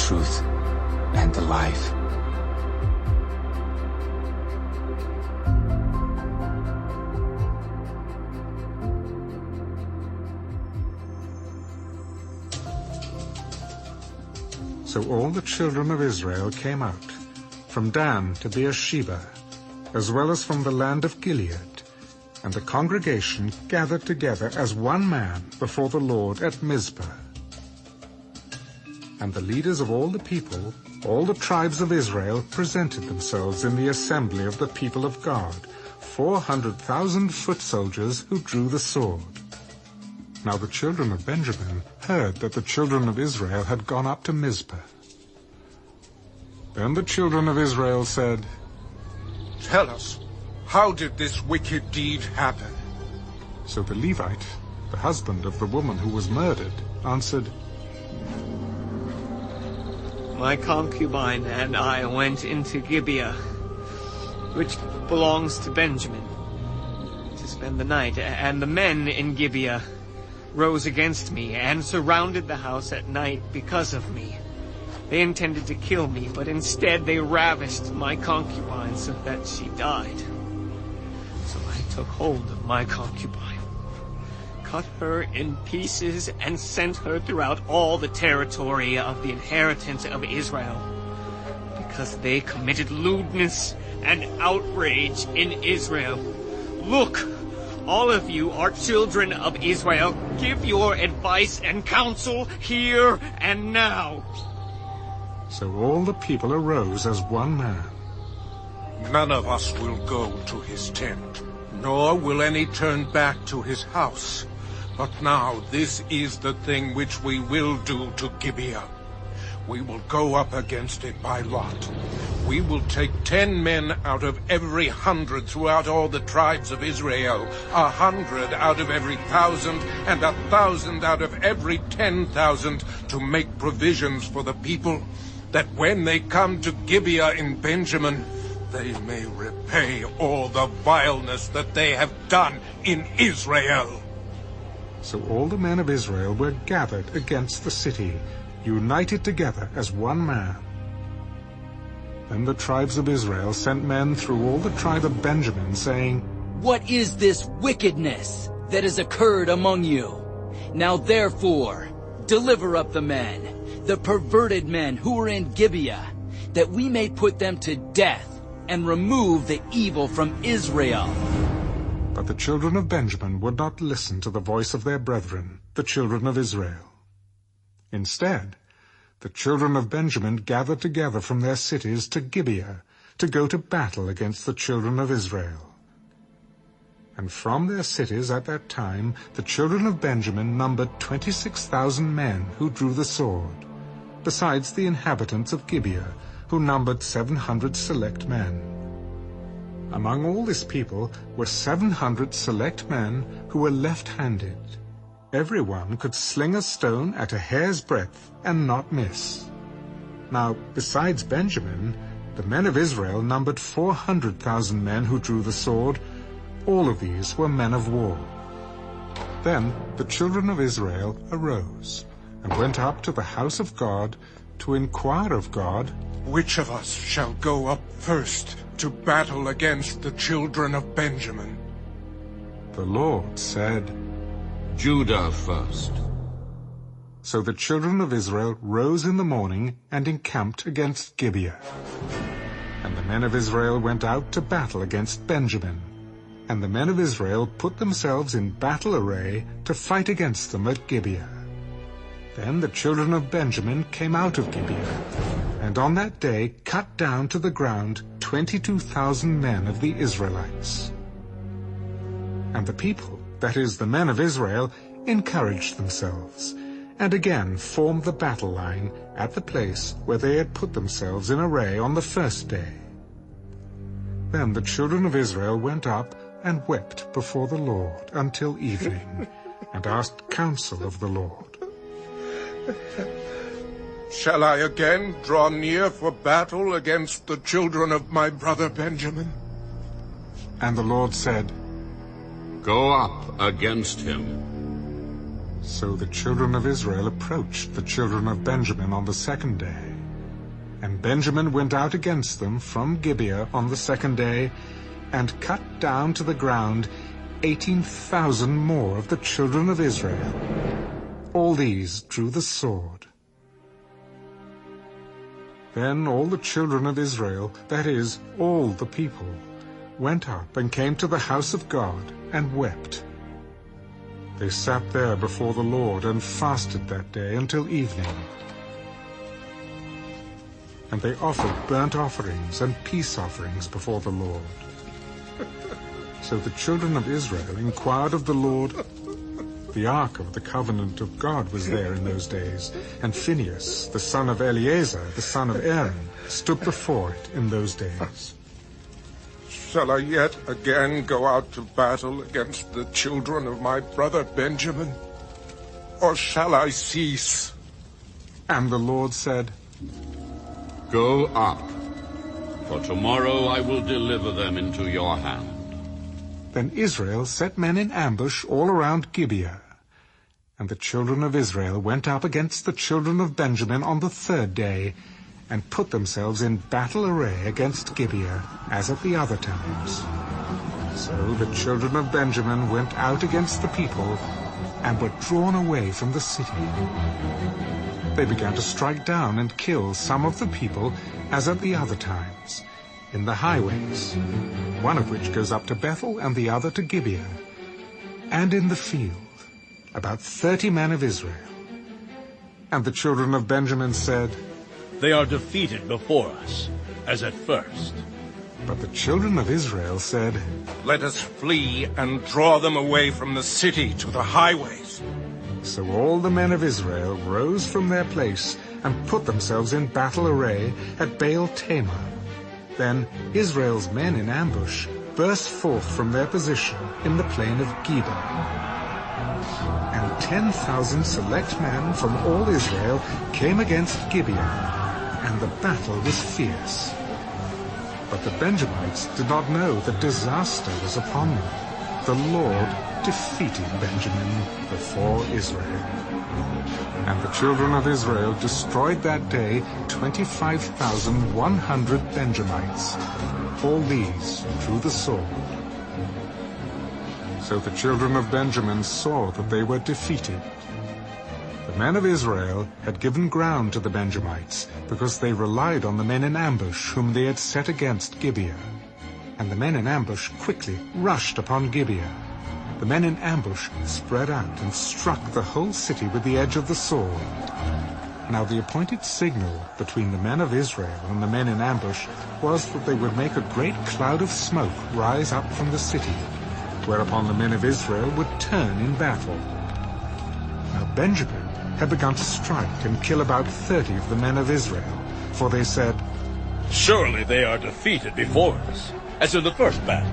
truth, and the life. So all the children of Israel came out, from Dan to Beersheba, as well as from the land of Gilead, and the congregation gathered together as one man before the Lord at Mizpah. And the leaders of all the people, all the tribes of Israel, presented themselves in the assembly of the people of God, 400,000 foot soldiers who drew the sword. Now the children of Benjamin heard that the children of Israel had gone up to Mizpah. Then the children of Israel said, "Tell us, how did this wicked deed happen?" So the Levite, the husband of the woman who was murdered, answered, My concubine and I went into Gibeah, which belongs to Benjamin, to spend the night, and the men in Gibeah rose against me and surrounded the house at night because of me. They intended to kill me, but instead they ravished my concubine so that she died. So I took hold of my concubine, cut her in pieces, and sent her throughout all the territory of the inheritance of Israel, because they committed lewdness and outrage in Israel. Look, all of you are children of Israel. Give your advice and counsel here and now. So all the people arose as one man. None of us will go to his tent, nor will any turn back to his house. But now this is the thing which we will do to Gibeah. We will go up against it by lot. We will take 10 men out of every 100 throughout all the tribes of Israel, 100 out of every 1,000, and 1,000 out of every 10,000, to make provisions for the people, that when they come to Gibeah in Benjamin, they may repay all the vileness that they have done in Israel. So all the men of Israel were gathered against the city, united together as one man. Then the tribes of Israel sent men through all the tribe of Benjamin, saying, What is this wickedness that has occurred among you? Now therefore, deliver up the men, the perverted men who are in Gibeah, that we may put them to death and remove the evil from Israel. But the children of Benjamin would not listen to the voice of their brethren, the children of Israel. Instead, the children of Benjamin gathered together from their cities to Gibeah to go to battle against the children of Israel. And from their cities at that time the children of Benjamin numbered 26,000 men who drew the sword, besides the inhabitants of Gibeah, who numbered 700 select men. Among all this people were 700 select men who were left-handed. Everyone could sling a stone at a hair's breadth and not miss. Now, besides Benjamin, the men of Israel numbered 400,000 men who drew the sword. All of these were men of war. Then the children of Israel arose and went up to the house of God to inquire of God, Which of us shall go up first to battle against the children of Benjamin? The Lord said, Judah first. So the children of Israel rose in the morning and encamped against Gibeah. And the men of Israel went out to battle against Benjamin. And the men of Israel put themselves in battle array to fight against them at Gibeah. Then the children of Benjamin came out of Gibeah, and on that day cut down to the ground 22,000 men of the Israelites. And the people, that is, the men of Israel, encouraged themselves, and again formed the battle line at the place where they had put themselves in array on the first day. Then the children of Israel went up and wept before the Lord until evening, and asked counsel of the Lord. Shall I again draw near for battle against the children of my brother Benjamin? And the Lord said, Go up against him. So the children of Israel approached the children of Benjamin on the second day. And Benjamin went out against them from Gibeah on the second day, and cut down to the ground 18,000 more of the children of Israel. All these drew the sword. Then all the children of Israel, that is, all the people, went up and came to the house of God and wept. They sat there before the Lord and fasted that day until evening. And they offered burnt offerings and peace offerings before the Lord. So the children of Israel inquired of the Lord. The ark of the covenant of God was there in those days, and Phinehas, the son of Eleazar, the son of Aaron, stood before it in those days. Shall I yet again go out to battle against the children of my brother Benjamin? Or shall I cease? And the Lord said, Go up, for tomorrow I will deliver them into your hand. Then Israel set men in ambush all around Gibeah. And the children of Israel went up against the children of Benjamin on the third day, and put themselves in battle array against Gibeah, as at the other times. So the children of Benjamin went out against the people, and were drawn away from the city. They began to strike down and kill some of the people, as at the other times, in the highways, one of which goes up to Bethel and the other to Gibeah, and in the field, about 30 men of Israel. And the children of Benjamin said, They are defeated before us, as at first. But the children of Israel said, Let us flee and draw them away from the city to the highways. So all the men of Israel rose from their place and put themselves in battle array at Baal Tamar. Then Israel's men in ambush burst forth from their position in the plain of Geba. And 10,000 select men from all Israel came against Gibeah, and the battle was fierce. But the Benjamites did not know that disaster was upon them. The Lord defeated Benjamin before Israel. And the children of Israel destroyed that day 25,100 Benjamites. All these drew the sword. So the children of Benjamin saw that they were defeated. The men of Israel had given ground to the Benjamites, because they relied on the men in ambush whom they had set against Gibeah. And the men in ambush quickly rushed upon Gibeah. The men in ambush spread out and struck the whole city with the edge of the sword. Now the appointed signal between the men of Israel and the men in ambush was that they would make a great cloud of smoke rise up from the city, whereupon the men of Israel would turn in battle. Now Benjamin had begun to strike and kill about 30 of the men of Israel, for they said, Surely they are defeated before us, as in the first battle.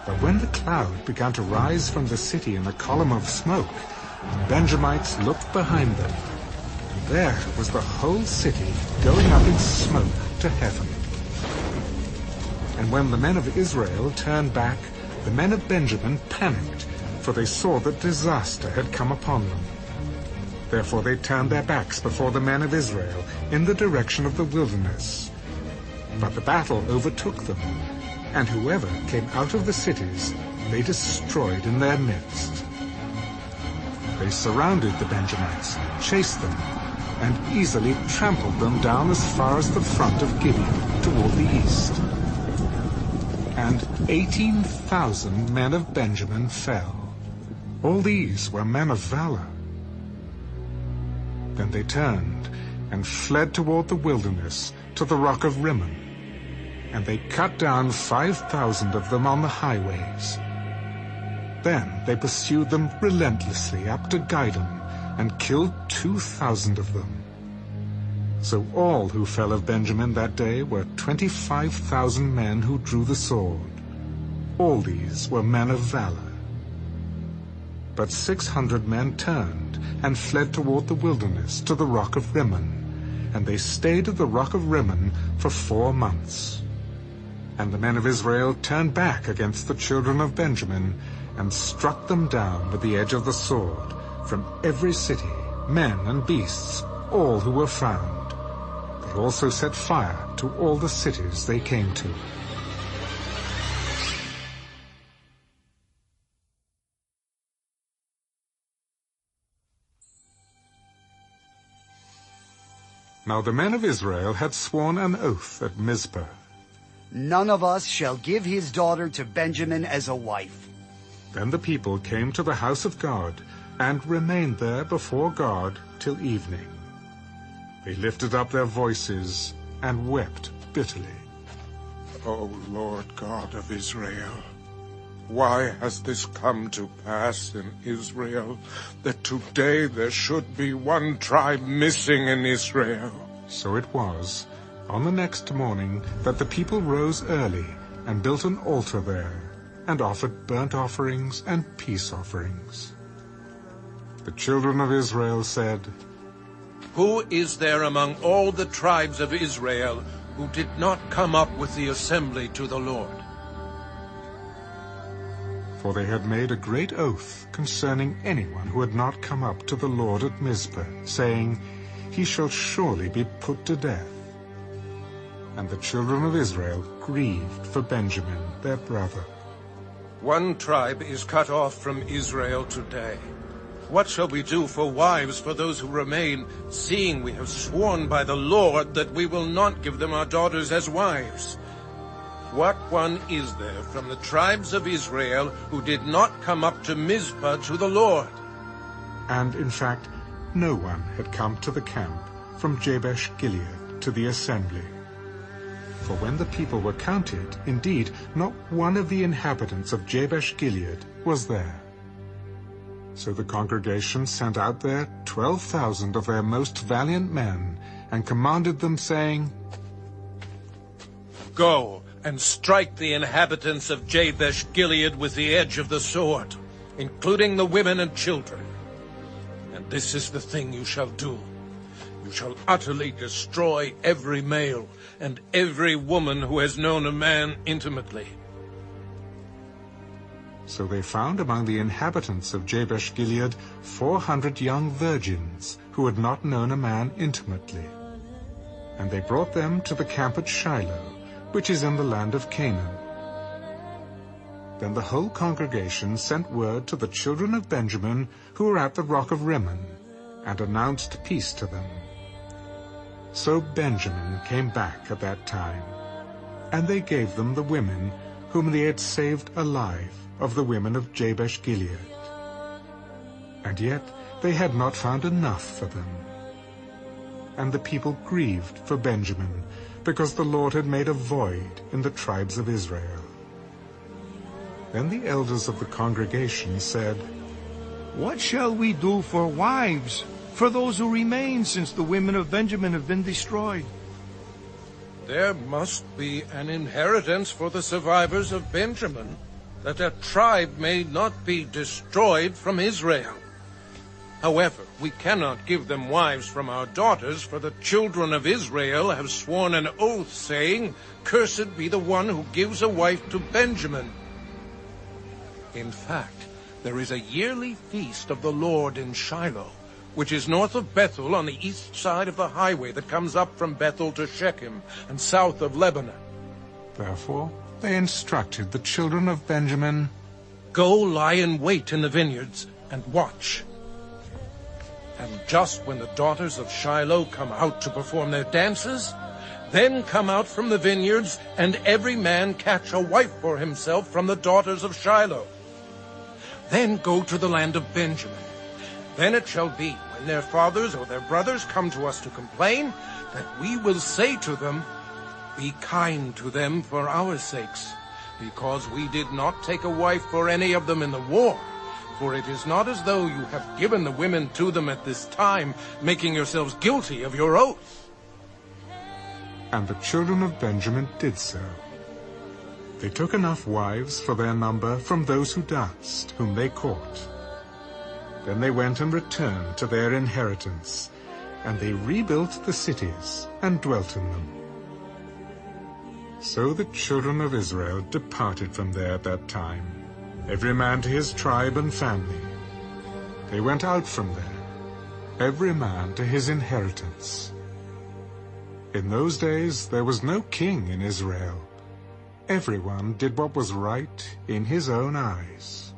But when the cloud began to rise from the city in a column of smoke, the Benjamites looked behind them. And there was the whole city going up in smoke to heaven. And when the men of Israel turned back, the men of Benjamin panicked, for they saw that disaster had come upon them. Therefore they turned their backs before the men of Israel in the direction of the wilderness. But the battle overtook them, and whoever came out of the cities they destroyed in their midst. They surrounded the Benjamites, chased them, and easily trampled them down as far as the front of Gibeah toward the east. And 18,000 men of Benjamin fell. All these were men of valor. Then they turned and fled toward the wilderness to the rock of Rimmon. And they cut down 5,000 of them on the highways. Then they pursued them relentlessly up to Gidom, and killed 2,000 of them. So all who fell of Benjamin that day were 25,000 men who drew the sword. All these were men of valor. But 600 men turned and fled toward the wilderness to the rock of Rimmon, and they stayed at the rock of Rimmon for 4 months. And the men of Israel turned back against the children of Benjamin, and struck them down with the edge of the sword, from every city, men and beasts, all who were found. They also set fire to all the cities they came to. Now the men of Israel had sworn an oath at Mizpah. None of us shall give his daughter to Benjamin as a wife. Then the people came to the house of God and remained there before God till evening. They lifted up their voices and wept bitterly. O Lord God of Israel, why has this come to pass in Israel, that today there should be one tribe missing in Israel? So it was, on the next morning, that the people rose early and built an altar there, and offered burnt offerings and peace offerings. The children of Israel said, Who is there among all the tribes of Israel who did not come up with the assembly to the Lord? For they had made a great oath concerning anyone who had not come up to the Lord at Mizpah, saying, He shall surely be put to death. And the children of Israel grieved for Benjamin, their brother. One tribe is cut off from Israel today. What shall we do for wives for those who remain, seeing we have sworn by the Lord that we will not give them our daughters as wives? What one is there from the tribes of Israel who did not come up to Mizpah to the Lord? And in fact, no one had come to the camp from Jabesh Gilead to the assembly. For when the people were counted, indeed, not one of the inhabitants of Jabesh Gilead was there. So the congregation sent out there 12,000 of their most valiant men, and commanded them, saying, Go and strike the inhabitants of Jabesh Gilead with the edge of the sword, including the women and children. And this is the thing you shall do. You shall utterly destroy every male and every woman who has known a man intimately. So they found among the inhabitants of Jabesh Gilead 400 young virgins who had not known a man intimately. And they brought them to the camp at Shiloh, which is in the land of Canaan. Then the whole congregation sent word to the children of Benjamin who were at the rock of Rimmon, and announced peace to them. So Benjamin came back at that time, and they gave them the women whom they had saved alive of the women of Jabesh Gilead. And yet they had not found enough for them. And the people grieved for Benjamin, because the Lord had made a void in the tribes of Israel. Then the elders of the congregation said, What shall we do for wives, for those who remain, since the women of Benjamin have been destroyed? There must be an inheritance for the survivors of Benjamin, that a tribe may not be destroyed from Israel. However, we cannot give them wives from our daughters, for the children of Israel have sworn an oath, saying, Cursed be the one who gives a wife to Benjamin. In fact, there is a yearly feast of the Lord in Shiloh, which is north of Bethel on the east side of the highway that comes up from Bethel to Shechem and south of Lebanon. Therefore they instructed the children of Benjamin, Go lie in wait in the vineyards and watch. And just when the daughters of Shiloh come out to perform their dances, then come out from the vineyards, and every man catch a wife for himself from the daughters of Shiloh. Then go to the land of Benjamin. Then it shall be, when their fathers or their brothers come to us to complain, that we will say to them, Be kind to them for our sakes, because we did not take a wife for any of them in the war. For it is not as though you have given the women to them at this time, making yourselves guilty of your oath. And the children of Benjamin did so. They took enough wives for their number from those who danced, whom they caught. Then they went and returned to their inheritance, and they rebuilt the cities and dwelt in them. So the children of Israel departed from there at that time, every man to his tribe and family. They went out from there, every man to his inheritance. In those days there was no king in Israel. Everyone did what was right in his own eyes.